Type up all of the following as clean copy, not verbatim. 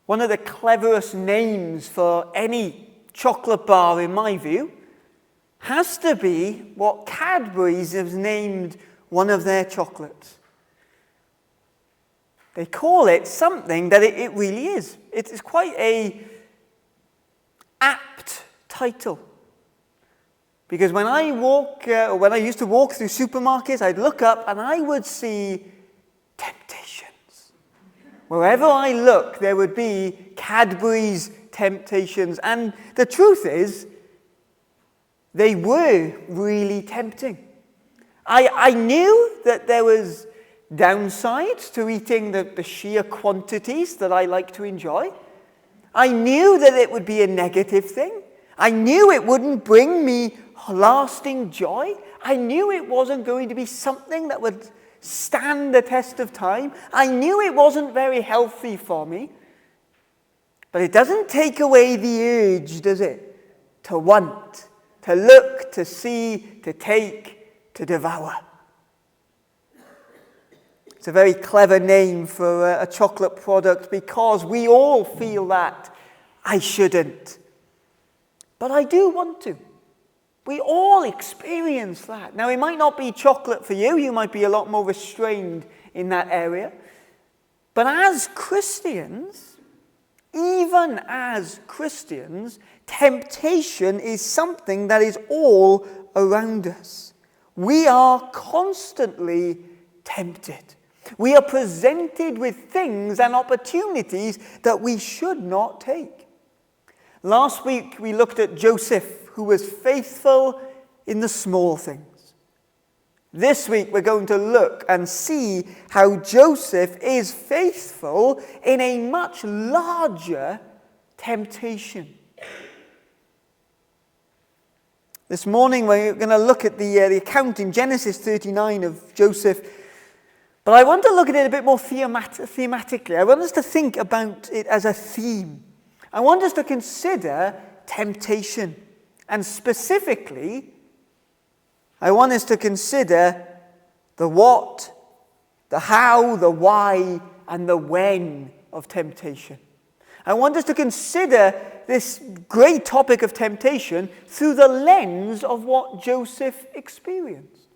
one of the cleverest names for any chocolate bar, in my view, has to be what Cadbury's has named one of their chocolates. They call it something that it really is. It is quite a apt title. Because when I used to walk through supermarkets, I'd look up and I would see Temptations. Wherever I look, there would be Cadbury's Temptations. And the truth is, they were really tempting. I knew that there was downsides to eating the sheer quantities that I like to enjoy. I knew that it would be a negative thing. I knew it wouldn't bring me lasting joy. I knew it wasn't going to be something that would stand the test of time. I knew it wasn't very healthy for me. But it doesn't take away the urge, does it? To want, to look, to see, to take, to devour. It's a very clever name for a chocolate product because we all feel that. I shouldn't. But I do want to. We all experience that. Now, it might not be chocolate for you. You might be a lot more restrained in that area. But as Christians, even as Christians, temptation is something that is all around us. We are constantly tempted. We are presented with things and opportunities that we should not take. Last week, we looked at Joseph, who was faithful in the small things. This week, we're going to look and see how Joseph is faithful in a much larger temptation. This morning, we're going to look at the account in Genesis 39 of Joseph. But I want to look at it a bit more thematically. I want us to think about it as a theme. I want us to consider temptation. And specifically, I want us to consider the what, the how, the why, and the when of temptation. I want us to consider this great topic of temptation through the lens of what Joseph experienced.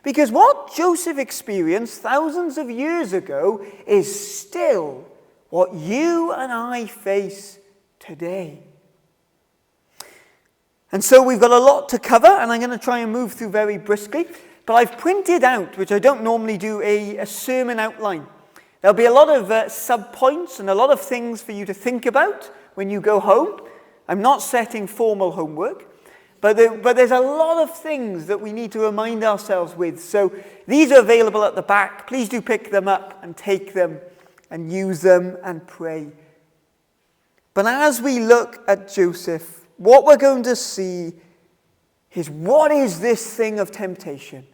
Because what Joseph experienced thousands of years ago is still what you and I face today. And so we've got a lot to cover, and I'm going to try and move through very briskly. But I've printed out, which I don't normally do, a sermon outline. There'll be a lot of sub-points and a lot of things for you to think about when you go home. I'm not setting formal homework. But there's a lot of things that we need to remind ourselves with. So these are available at the back. Please do pick them up and take them and use them and pray. But as we look at Joseph, what we're going to see is, what is this thing of temptation?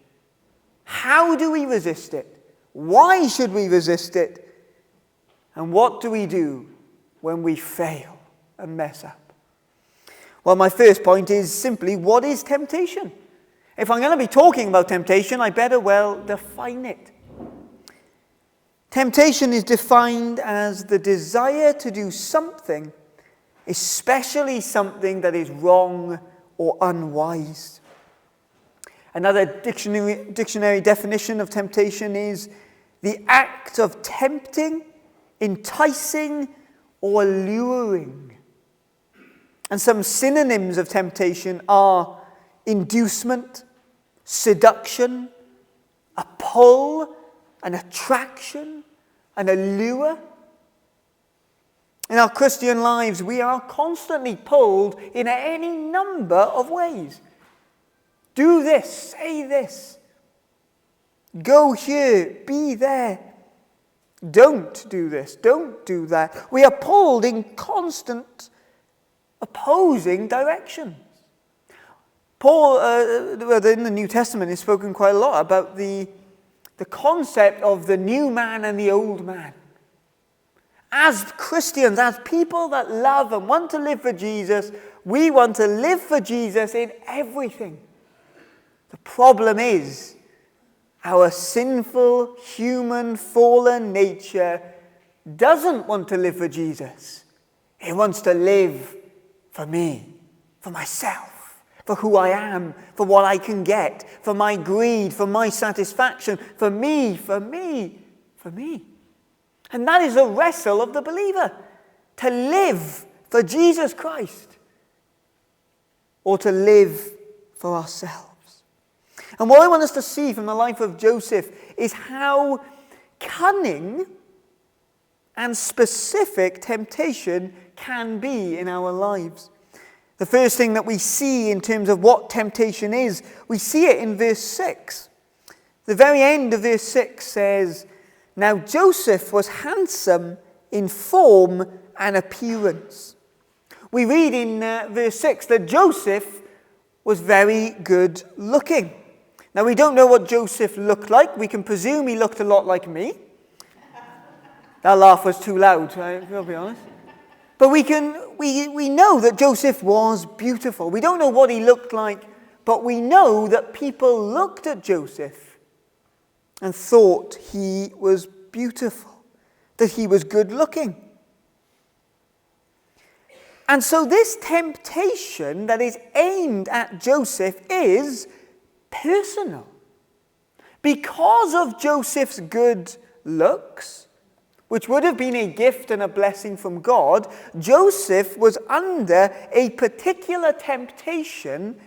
How do we resist it? Why should we resist it? And what do we do when we fail and mess up? Well, my first point is simply, what is temptation? If I'm going to be talking about temptation, I better well define it. Temptation is defined as the desire to do something, especially something that is wrong or unwise. Another dictionary definition of temptation is the act of tempting, enticing, or luring. And some synonyms of temptation are inducement, seduction, a pull, an attraction, an allure. In our Christian lives, we are constantly pulled in any number of ways. Do this, say this. Go here, be there. Don't do this, don't do that. We are pulled in constant opposing directions. Paul, in the New Testament, has spoken quite a lot about the concept of the new man and the old man. As Christians, as people that love and want to live for Jesus, we want to live for Jesus in everything. The problem is, our sinful, human, fallen nature doesn't want to live for Jesus. He wants to live for me, for myself, for who I am, for what I can get, for my greed, for my satisfaction, for me, for me, for me. And that is the wrestle of the believer, to live for Jesus Christ or to live for ourselves. And what I want us to see from the life of Joseph is how cunning and specific temptation can be in our lives. The first thing that we see in terms of what temptation is, we see it in verse 6. The very end of verse 6 says, "Now Joseph was handsome in form and appearance." We read in verse 6 that Joseph was very good looking. Now we don't know what Joseph looked like. We can presume he looked a lot like me. That laugh was too loud, I'll be honest. But we know that Joseph was beautiful. We don't know what he looked like, but we know that people looked at Joseph and thought he was beautiful, that he was good looking. And so this temptation that is aimed at Joseph is personal. Because of Joseph's good looks, which would have been a gift and a blessing from God, Joseph was under a particular temptation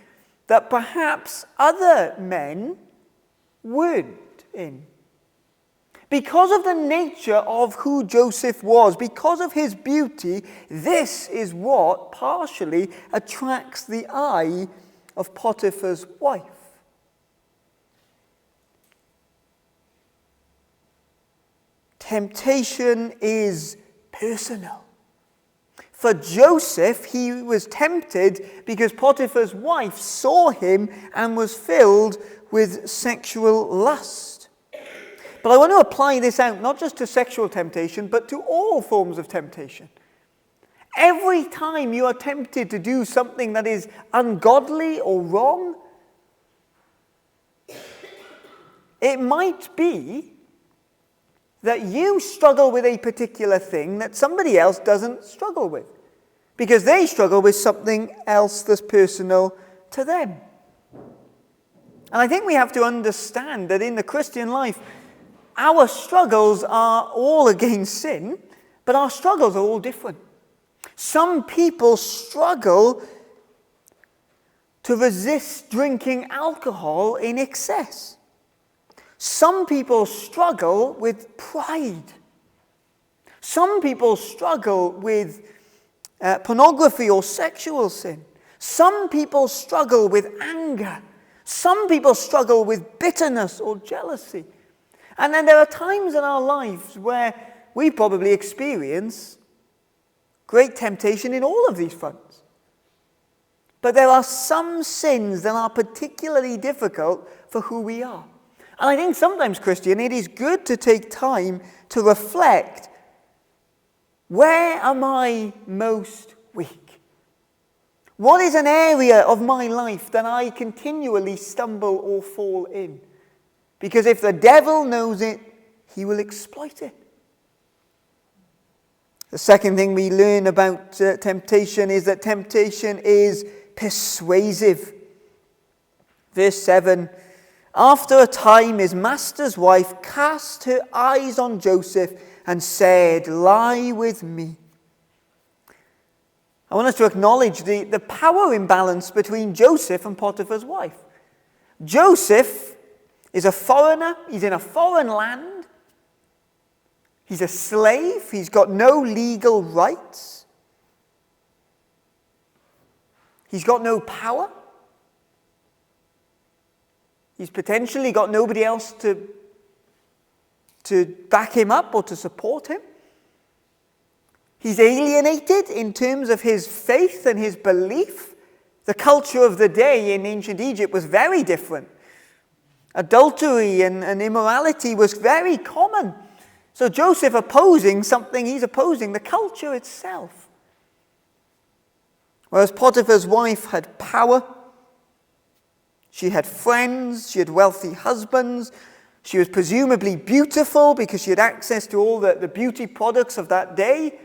that perhaps other men weren't in. Because of the nature of who Joseph was, because of his beauty, this is what partially attracts the eye of Potiphar's wife. Temptation is personal. For Joseph, he was tempted because Potiphar's wife saw him and was filled with sexual lust. But I want to apply this out not just to sexual temptation, but to all forms of temptation. Every time you are tempted to do something that is ungodly or wrong, it might be that you struggle with a particular thing that somebody else doesn't struggle with, because they struggle with something else that's personal to them. And I think we have to understand that in the Christian life, our struggles are all against sin, but our struggles are all different. Some people struggle to resist drinking alcohol in excess. Some people struggle with pride. Some people struggle with pornography or sexual sin. Some people struggle with anger. Some people struggle with bitterness or jealousy. And then there are times in our lives where we probably experience great temptation in all of these fronts. But there are some sins that are particularly difficult for who we are. And I think sometimes, Christian, it is good to take time to reflect, where am I most weak? What is an area of my life that I continually stumble or fall in? Because if the devil knows it, he will exploit it. The second thing we learn about temptation is that temptation is persuasive. Verse 7, "After a time his master's wife cast her eyes on Joseph and said, 'Lie with me.'" I want us to acknowledge the power imbalance between Joseph and Potiphar's wife. Joseph is a foreigner. He's in a foreign land. He's a slave. He's got no legal rights. He's got no power. He's potentially got nobody else to back him up or to support him. He's alienated in terms of his faith and his belief. The culture of the day in ancient Egypt was very different. Adultery and immorality was very common. So Joseph opposing something, he's opposing the culture itself. Whereas Potiphar's wife had power, she had friends, she had wealthy husbands, she was presumably beautiful because she had access to all the beauty products of that day.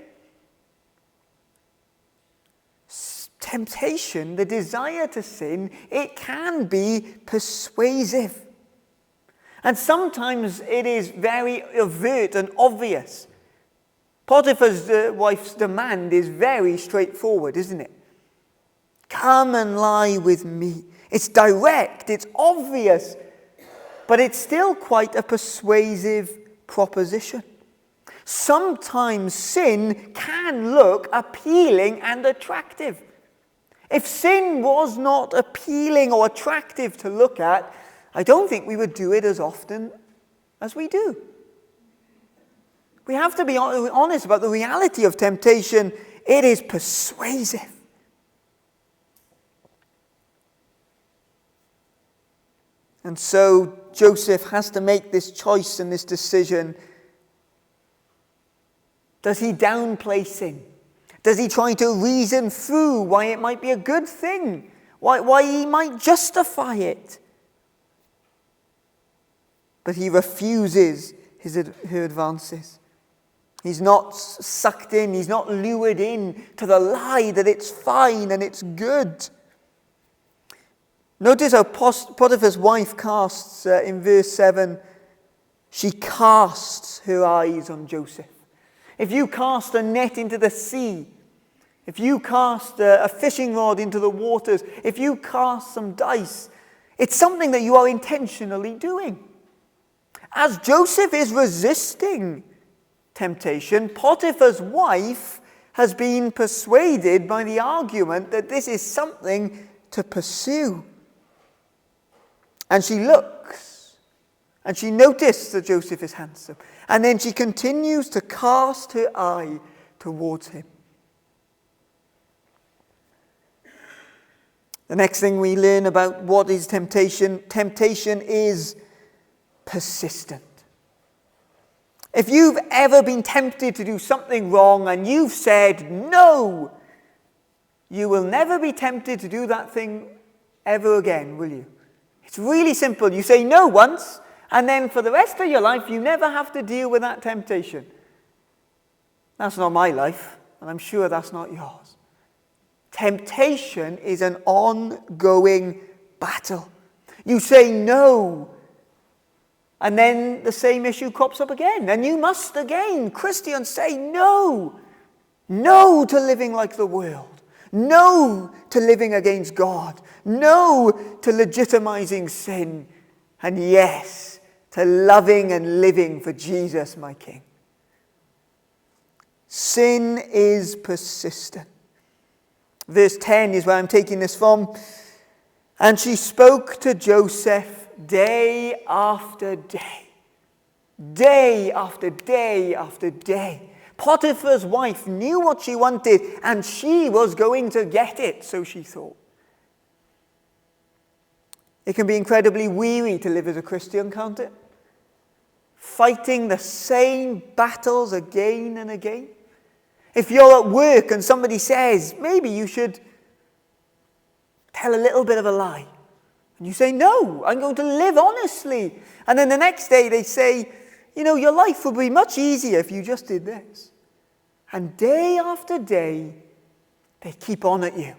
temptation, the desire to sin, it can be persuasive. And sometimes it is very overt and obvious. Potiphar's wife's demand is very straightforward, isn't it? Come and lie with me. It's direct, it's obvious, but it's still quite a persuasive proposition. Sometimes sin can look appealing and attractive. If sin was not appealing or attractive to look at, I don't think we would do it as often as we do. We have to be honest about the reality of temptation. It is persuasive. And so Joseph has to make this choice and this decision. Does he downplay sin? Does he try to reason through why it might be a good thing? Why he might justify it? But he refuses her advances. He's not sucked in. He's not lured in to the lie that it's fine and it's good. Notice how Potiphar's wife casts, in verse 7, she casts her eyes on Joseph. If you cast a net into the sea, if you cast a fishing rod into the waters, if you cast some dice, it's something that you are intentionally doing. As Joseph is resisting temptation, Potiphar's wife has been persuaded by the argument that this is something to pursue. And she looks, and she notices that Joseph is handsome. And then she continues to cast her eye towards him. The next thing we learn about what is temptation, temptation is persistent. If you've ever been tempted to do something wrong and you've said no, you will never be tempted to do that thing ever again, will you? It's really simple. You say no once, and then for the rest of your life, you never have to deal with that temptation. That's not my life, and I'm sure that's not yours. Temptation is an ongoing battle. You say no, and then the same issue crops up again, and you must again. Christians say no. No to living like the world. No to living against God. No to legitimizing sin. And yes, to loving and living for Jesus, my King. Sin is persistent. Verse 10 is where I'm taking this from. And she spoke to Joseph day after day. Day after day after day. Potiphar's wife knew what she wanted, and she was going to get it, so she thought. It can be incredibly weary to live as a Christian, can't it? Fighting the same battles again and again. If you're at work and somebody says, maybe you should tell a little bit of a lie. And you say, no, I'm going to live honestly. And then the next day they say, you know, your life would be much easier if you just did this. And day after day, they keep on at you.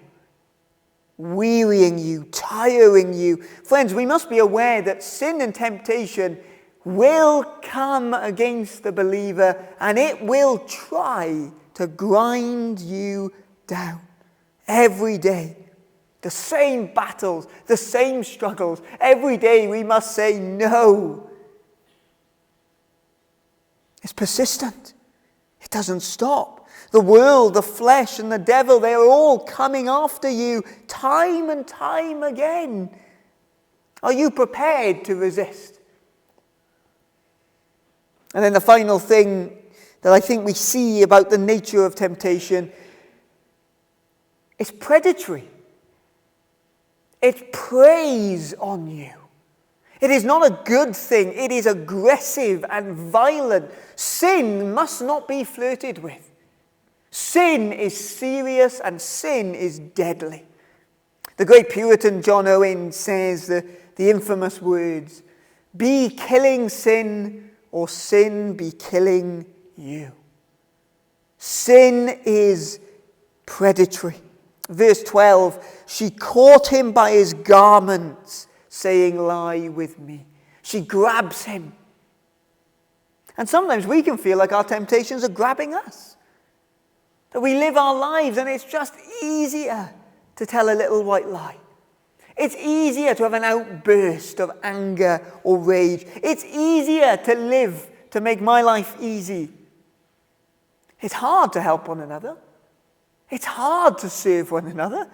Wearying you, tiring you. Friends, we must be aware that sin and temptation will come against the believer, and it will try to grind you down every day. The same battles, the same struggles. Every day we must say no. It's persistent. It doesn't stop. The world, the flesh, and the devil, they are all coming after you time and time again. Are you prepared to resist? And then the final thing that I think we see about the nature of temptation is predatory. It preys on you. It is not a good thing. It is aggressive and violent. Sin must not be flirted with. Sin is serious and sin is deadly. The great Puritan John Owen says the infamous words, "Be killing sin, or sin be killing you." Sin is predatory. Verse 12, she caught him by his garments, saying, lie with me. She grabs him. And sometimes we can feel like our temptations are grabbing us. That we live our lives and it's just easier to tell a little white lie. It's easier to have an outburst of anger or rage. It's easier to live, to make my life easy. It's hard to help one another. It's hard to serve one another.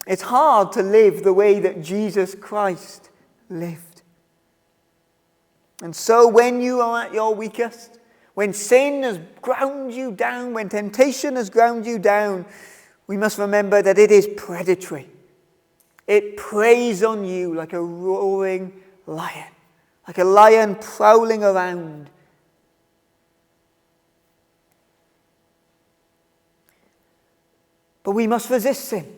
It's hard to live the way that Jesus Christ lived. And so when you are at your weakest, when sin has ground you down, when temptation has ground you down, we must remember that it is predatory. It preys on you like a roaring lion, like a lion prowling around. But we must resist sin.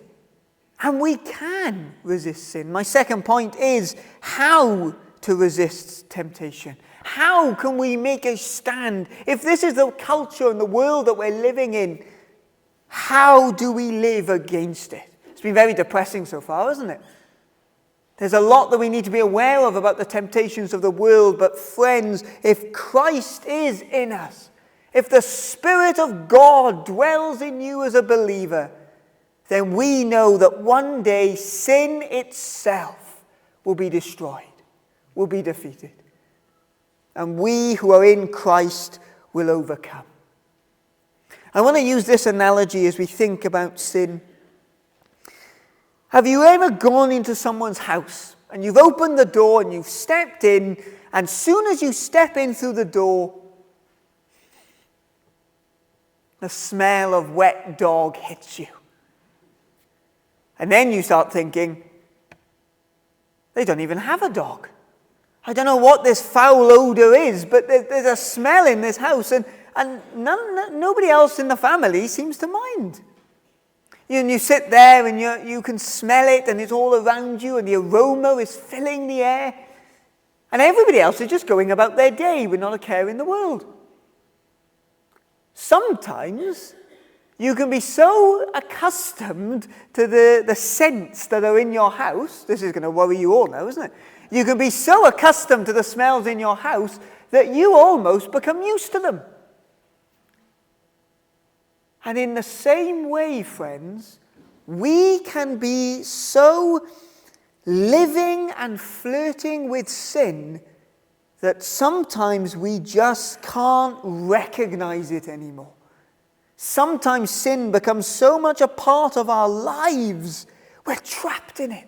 And we can resist sin. My second point is how to resist temptation. How can we make a stand? If this is the culture and the world that we're living in, how do we live against it? It's been very depressing so far, hasn't it? There's a lot that we need to be aware of about the temptations of the world. But friends, if Christ is in us, if the Spirit of God dwells in you as a believer, then we know that one day sin itself will be destroyed, will be defeated. And we who are in Christ will overcome. I want to use this analogy as we think about sin. Have you ever gone into someone's house and you've opened the door and you've stepped in, and soon as you step in through the door, the smell of wet dog hits you? And then you start thinking, they don't even have a dog. I don't know what this foul odor is, but there's a smell in this house, and nobody else in the family seems to mind. And you sit there and you can smell it, and it's all around you, and the aroma is filling the air. And everybody else is just going about their day with not a care in the world. Sometimes you can be so accustomed to the scents that are in your house. This is going to worry you all now, isn't it? You can be so accustomed to the smells in your house that you almost become used to them. And in the same way, friends, we can be so living and flirting with sin that sometimes we just can't recognize it anymore. Sometimes sin becomes so much a part of our lives, we're trapped in it,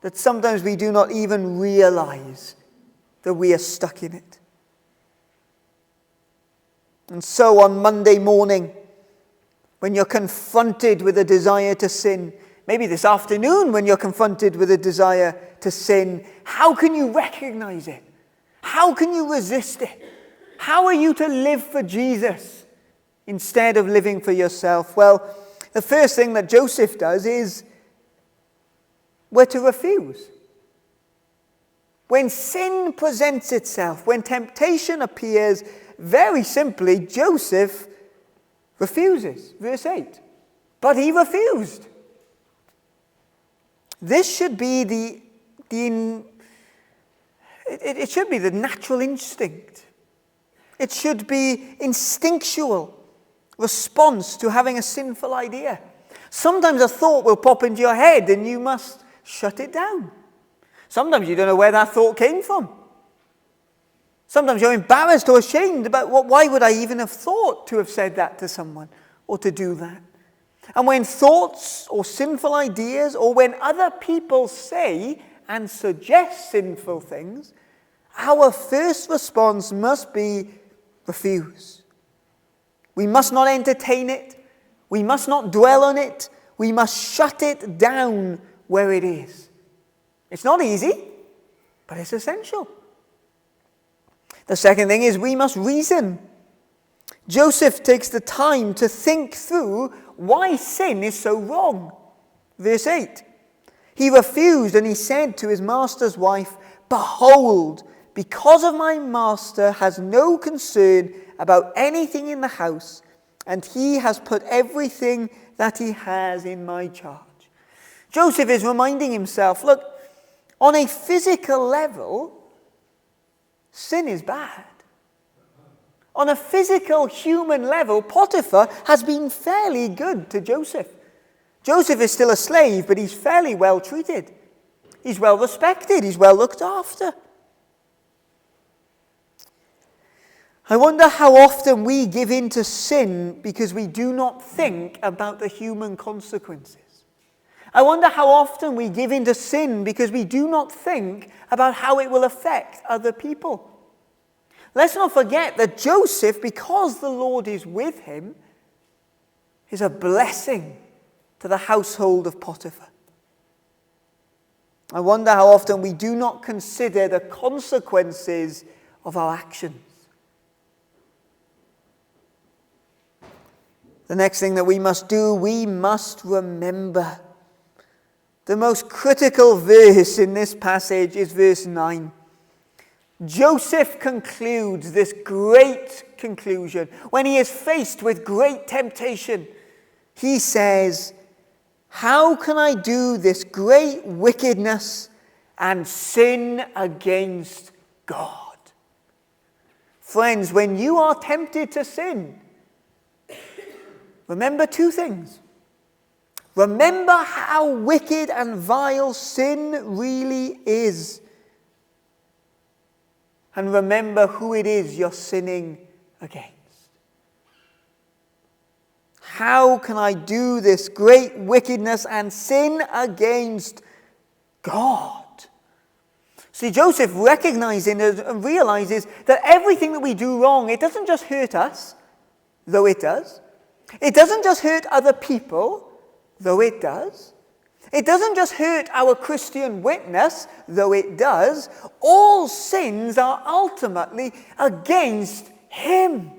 that sometimes we do not even realize that we are stuck in it. And so on Monday morning, when you're confronted with a desire to sin, maybe this afternoon when you're confronted with a desire to sin, how can you recognize it? How can you resist it? How are you to live for Jesus instead of living for yourself? Well, the first thing that Joseph does is we're to refuse. When sin presents itself, when temptation appears, very simply, Joseph refuses. Verse 8. But he refused. This should be it should be the natural instinct. It should be instinctual response to having a sinful idea. Sometimes a thought will pop into your head and you must shut it down. Sometimes you don't know where that thought came from. Sometimes you're embarrassed or ashamed about why would I even have thought to have said that to someone or to do that. And when thoughts or sinful ideas, or when other people say and suggest sinful things, our first response must be refuse. We must not entertain it. We must not dwell on it. We must shut it down where it is. It's not easy, but it's essential. The second thing is we must reason. Joseph takes the time to think through why sin is so wrong. Verse 8. He refused, and he said to his master's wife, "Behold, because of my master has no concern about anything in the house, and he has put everything that he has in my charge. Joseph is reminding himself, look, on a physical level, sin is bad. On a physical human level, Potiphar has been fairly good to Joseph. Joseph is still a slave, but he's fairly well treated. He's well respected. He's well looked after. I wonder how often we give in to sin because we do not think about the human consequences. I wonder how often we give in to sin because we do not think about how it will affect other people. Let's not forget that Joseph, because the Lord is with him, is a blessing to the household of Potiphar. I wonder how often we do not consider the consequences of our actions. The next thing that we must do, we must remember. The most critical verse in this passage is verse 9. Joseph concludes this great conclusion. When he is faced with great temptation, he says, "How can I do this great wickedness and sin against God?" Friends, when you are tempted to sin, remember two things. Remember how wicked and vile sin really is. And remember who it is you're sinning against. How can I do this great wickedness and sin against God? See, Joseph recognizes and realizes that everything that we do wrong, it doesn't just hurt us, though it does. It doesn't just hurt other people, though it does. It doesn't just hurt our Christian witness, though it does. All sins are ultimately against him,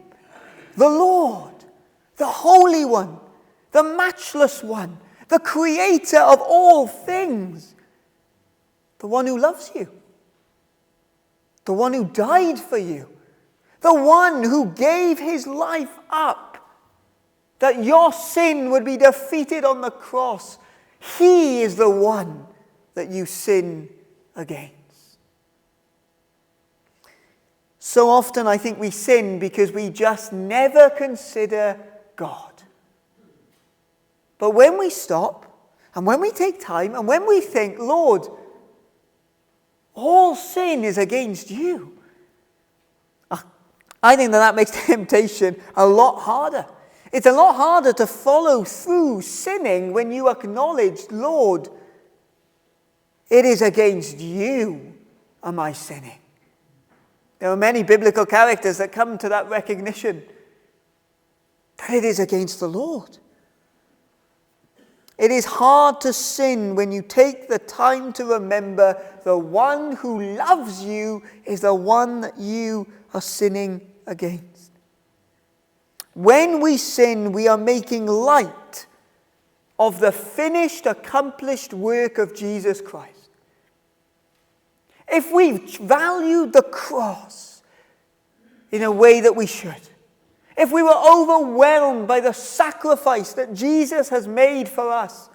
the Lord, the Holy One, the Matchless One, the Creator of all things, the one who loves you, the one who died for you, the one who gave his life up that your sin would be defeated on the cross. He is the one that you sin against. So often I think we sin because we just never consider God. But when we stop, and when we take time, and when we think, Lord, all sin is against you, I think that makes temptation a lot harder. It's a lot harder to follow through sinning when you acknowledge, Lord, it is against you am I sinning. There are many biblical characters that come to that recognition that it is against the Lord. It is hard to sin when you take the time to remember the one who loves you is the one that you are sinning against. When we sin, we are making light of the finished, accomplished work of Jesus Christ. If we valued the cross in a way that we should, if we were overwhelmed by the sacrifice that Jesus has made for us,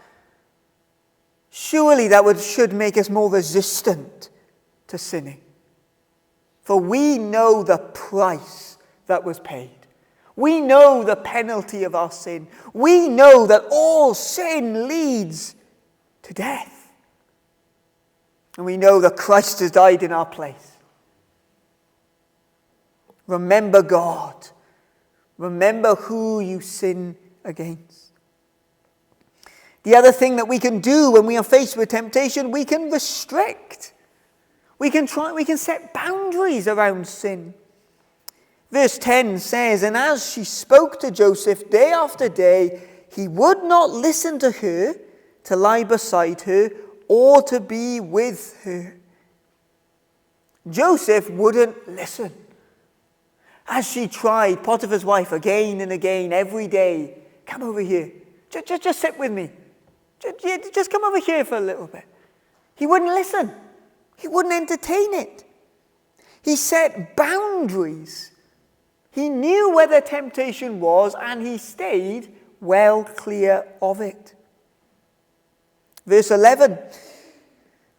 surely that should make us more resistant to sinning. For we know the price that was paid. We know the penalty of our sin. We know that all sin leads to death. And we know that Christ has died in our place. Remember God. Remember who you sin against. The other thing that we can do when we are faced with temptation, we can restrict. We can set boundaries around sin. Verse 10 says, "And as she spoke to Joseph day after day, he would not listen to her, to lie beside her, or to be with her." Joseph wouldn't listen. As she tried, Potiphar's wife, again and again, every day, "Come over here. Just sit with me. Just come over here for a little bit." He wouldn't listen. He wouldn't entertain it. He set boundaries He knew where the temptation was, and he stayed well clear of it. Verse 11,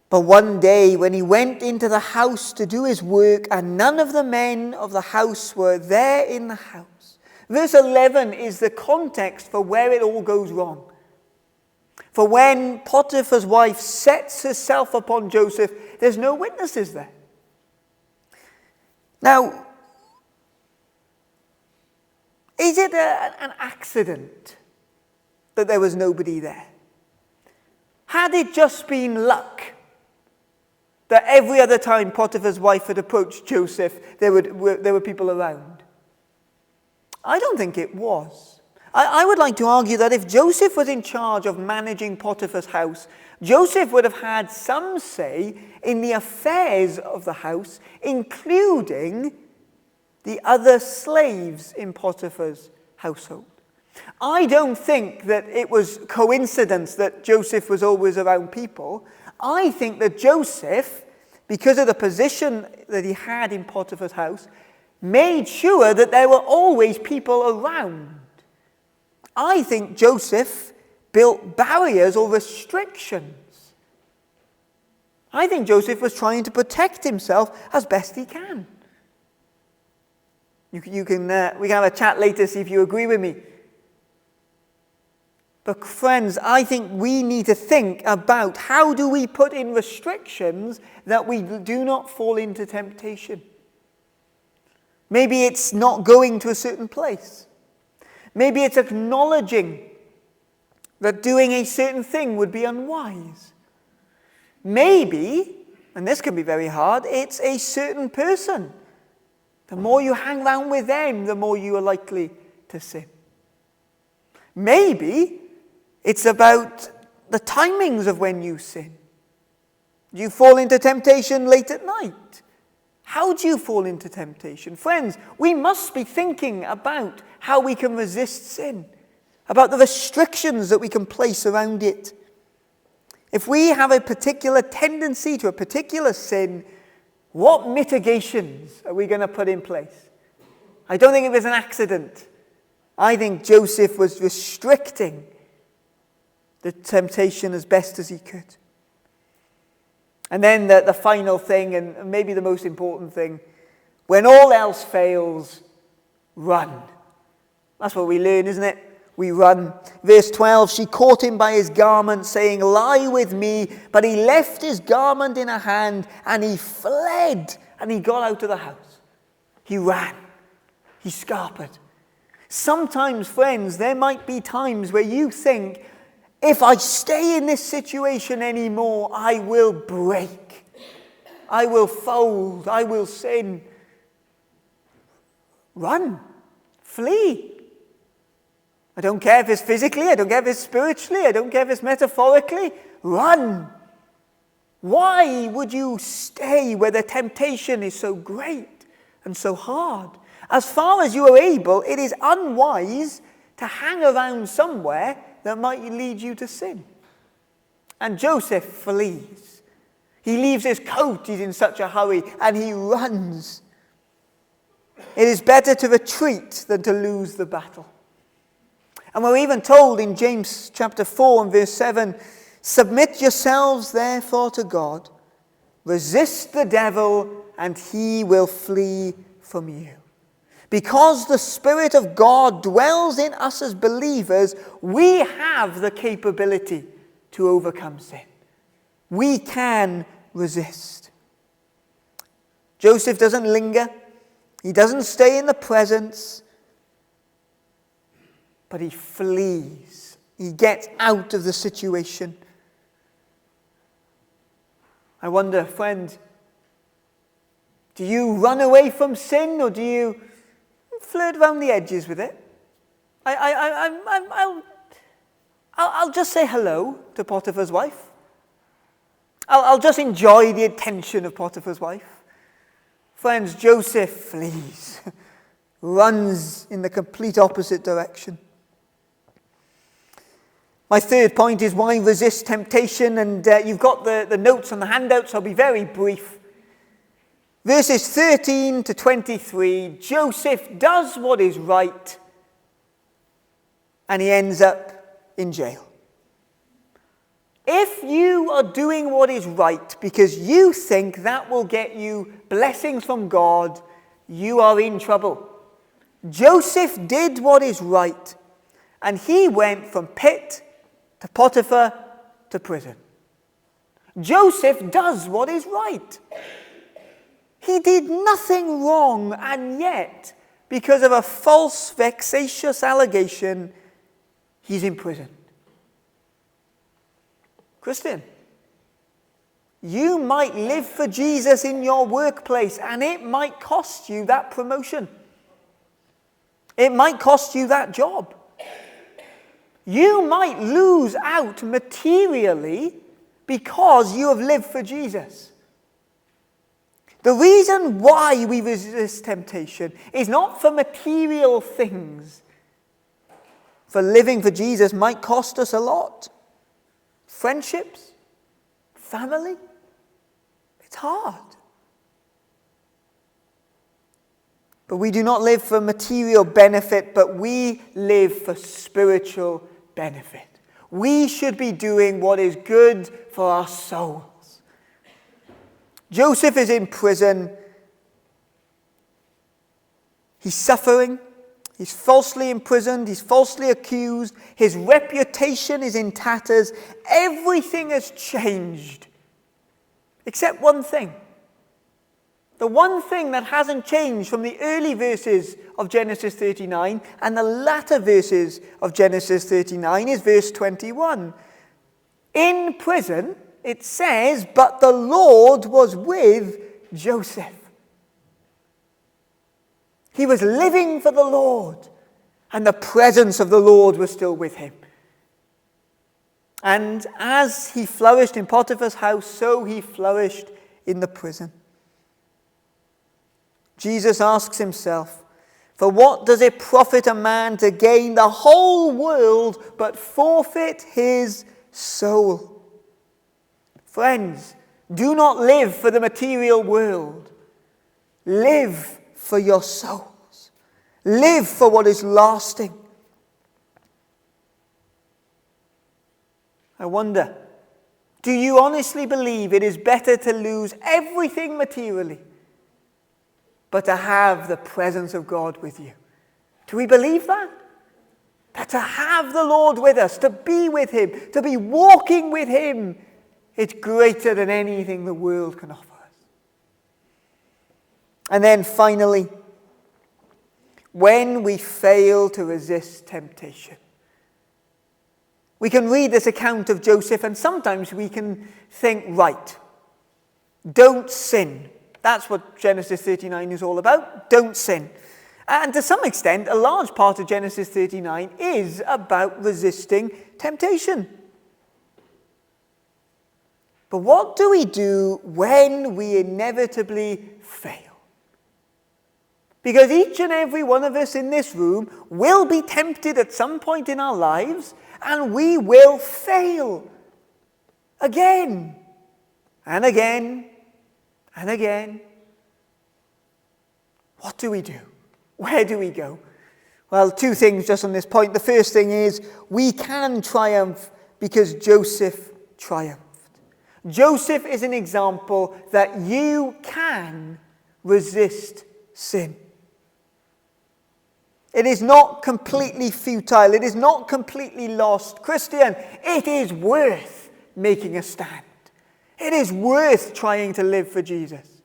but one day when he went into the house to do his work, and none of the men of the house were there in the house. Verse 11 is the context for where it all goes wrong. For when Potiphar's wife sets herself upon Joseph, there's no witnesses there. Now, is it an accident that there was nobody there? Had it just been luck that every other time Potiphar's wife had approached Joseph, there were people around? I don't think it was. I would like to argue that if Joseph was in charge of managing Potiphar's house, Joseph would have had some say in the affairs of the house, including the other slaves in Potiphar's household. I don't think that it was coincidence that Joseph was always around people. I think that Joseph, because of the position that he had in Potiphar's house, made sure that there were always people around. I think Joseph built barriers or restrictions. I think Joseph was trying to protect himself as best he can. We can have a chat later, see if you agree with me. But friends, I think we need to think about how do we put in restrictions that we do not fall into temptation. Maybe it's not going to a certain place. Maybe it's acknowledging that doing a certain thing would be unwise. Maybe, and this can be very hard, it's a certain person. The more you hang around with them, the more you are likely to sin. Maybe it's about the timings of when you sin. Do you fall into temptation late at night? How do you fall into temptation? Friends, we must be thinking about how we can resist sin, about the restrictions that we can place around it. If we have a particular tendency to a particular sin, what mitigations are we going to put in place? I don't think it was an accident. I think Joseph was restricting the temptation as best as he could. And then the final thing, and maybe the most important thing, when all else fails, run. That's what we learn, isn't it? We run. Verse 12, she caught him by his garment, saying, lie with me. But he left his garment in her hand, and he fled, and he got out of the house. He ran. He scarpered. Sometimes, friends, there might be times where you think, if I stay in this situation anymore, I will break. I will fold. I will sin. Run. Flee. I don't care if it's physically. I don't care if it's spiritually. I don't care if it's metaphorically. Run. Why would you stay where the temptation is so great and so hard? As far as you are able, it is unwise to hang around somewhere that might lead you to sin. And Joseph flees. He leaves his coat, he's in such a hurry, and he runs. It is better to retreat than to lose the battle. And we're even told in James chapter 4 and verse 7, submit yourselves therefore to God, resist the devil, and he will flee from you. Because the Spirit of God dwells in us as believers, we have the capability to overcome sin. We can resist. Joseph doesn't linger. He doesn't stay in the presence. But he flees. He gets out of the situation. I wonder, friend, do you run away from sin, or do you flirt around the edges with it? I'll just say hello to Potiphar's wife. I'll just enjoy the attention of Potiphar's wife. Friends, Joseph flees, runs in the complete opposite direction. My third point is why resist temptation, and you've got the notes on the handouts. I'll be very brief. Verses 13 to 23, Joseph does what is right, and he ends up in jail. If you are doing what is right because you think that will get you blessings from God, you are in trouble. Joseph did what is right, and he went from pit to Potiphar to prison. Joseph does what is right. He did nothing wrong, and yet, because of a false, vexatious allegation, he's in prison. Christian, you might live for Jesus in your workplace, and it might cost you that promotion. It might cost you that job. You might lose out materially because you have lived for Jesus. The reason why we resist temptation is not for material things. For living for Jesus might cost us a lot. Friendships, family, it's hard. But we do not live for material benefit, but we live for spiritual benefit. We should be doing what is good for our souls. Joseph is in prison. He's suffering. He's falsely imprisoned. He's falsely accused. His reputation is in tatters. Everything has changed. Except one thing. The one thing that hasn't changed from the early verses of Genesis 39 and the latter verses of Genesis 39 is verse 21. In prison, it says, but the Lord was with Joseph. He was living for the Lord, and the presence of the Lord was still with him. And as he flourished in Potiphar's house, so he flourished in the prison. Jesus asks himself, for what does it profit a man to gain the whole world but forfeit his soul? Friends, do not live for the material world. Live for your souls. Live for what is lasting. I wonder, do you honestly believe it is better to lose everything materially, but to have the presence of God with you? Do we believe that? That to have the Lord with us, to be with him, to be walking with him, it's greater than anything the world can offer us. And then finally, when we fail to resist temptation. We can read this account of Joseph, and sometimes we can think, right, don't sin. That's what Genesis 39 is all about. Don't sin. And to some extent, a large part of Genesis 39 is about resisting temptation. But what do we do when we inevitably fail? Because each and every one of us in this room will be tempted at some point in our lives, and we will fail again and again and again. What do we do? Where do we go? Well, two things just on this point. The first thing is we can triumph because Joseph triumphed. Joseph is an example that you can resist sin. It is not completely futile. It is not completely lost. Christian, it is worth making a stand. It is worth trying to live for Jesus.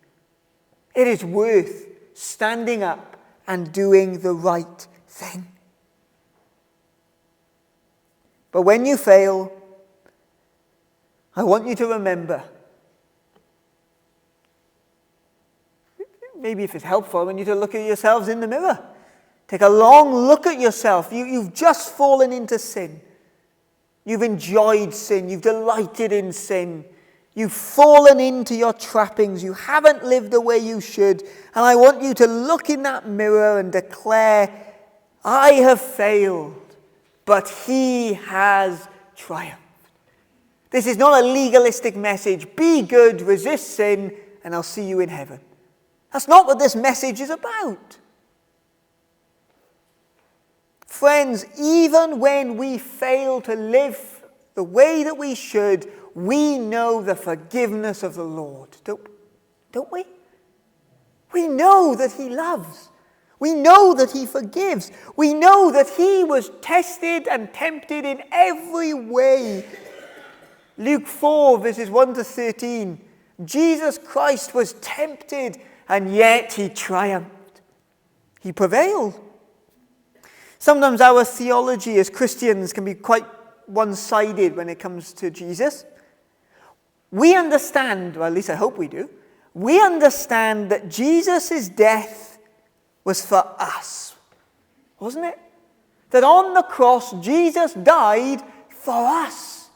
It is worth standing up and doing the right thing. But when you fail, I want you to remember, maybe if it's helpful, I want you to look at yourselves in the mirror. Take a long look at yourself. You've just fallen into sin. You've enjoyed sin. You've delighted in sin. You've fallen into your trappings. You haven't lived the way you should. And I want you to look in that mirror and declare, I have failed, but he has triumphed. This is not a legalistic message. Be good, resist sin, and I'll see you in heaven. That's not what this message is about. Friends, even when we fail to live the way that we should, we know the forgiveness of the Lord, don't we? We know that he loves. We know that he forgives. We know that he was tested and tempted in every way. Luke 4, verses 1 to 13. Jesus Christ was tempted, and yet he triumphed. He prevailed. Sometimes our theology as Christians can be quite one-sided when it comes to Jesus. We understand, well, at least I hope we do, we understand that Jesus' death was for us, wasn't it? That on the cross, Jesus died for us.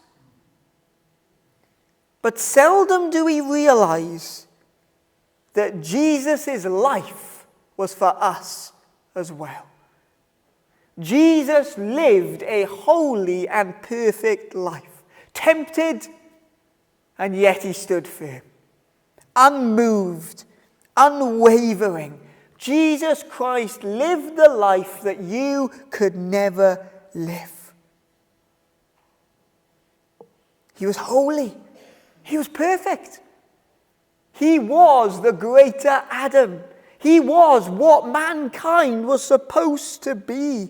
But seldom do we realize that Jesus' life was for us as well. Jesus lived a holy and perfect life, tempted, and yet he stood firm, unmoved, unwavering. Jesus Christ lived the life that you could never live. He was holy. He was perfect. He was the greater Adam. He was what mankind was supposed to be.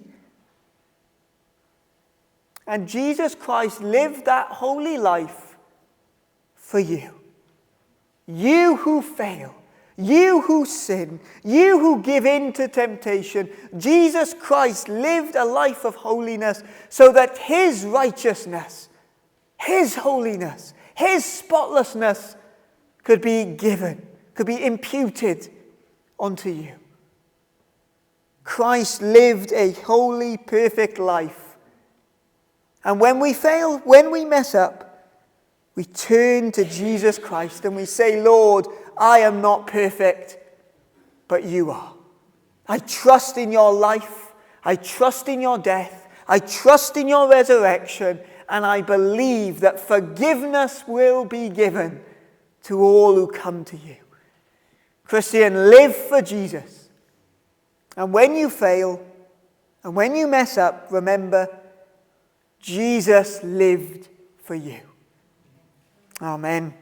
And Jesus Christ lived that holy life for you. You who fail, you who sin, you who give in to temptation. Jesus Christ lived a life of holiness so that his righteousness, his holiness, his spotlessness could be given, could be imputed onto you. Christ lived a holy, perfect life. And when we fail, when we mess up, we turn to Jesus Christ and we say, Lord, I am not perfect, but you are. I trust in your life. I trust in your death. I trust in your resurrection. And I believe that forgiveness will be given to all who come to you. Christian, live for Jesus. And when you fail, and when you mess up, remember, Jesus lived for you. Amen.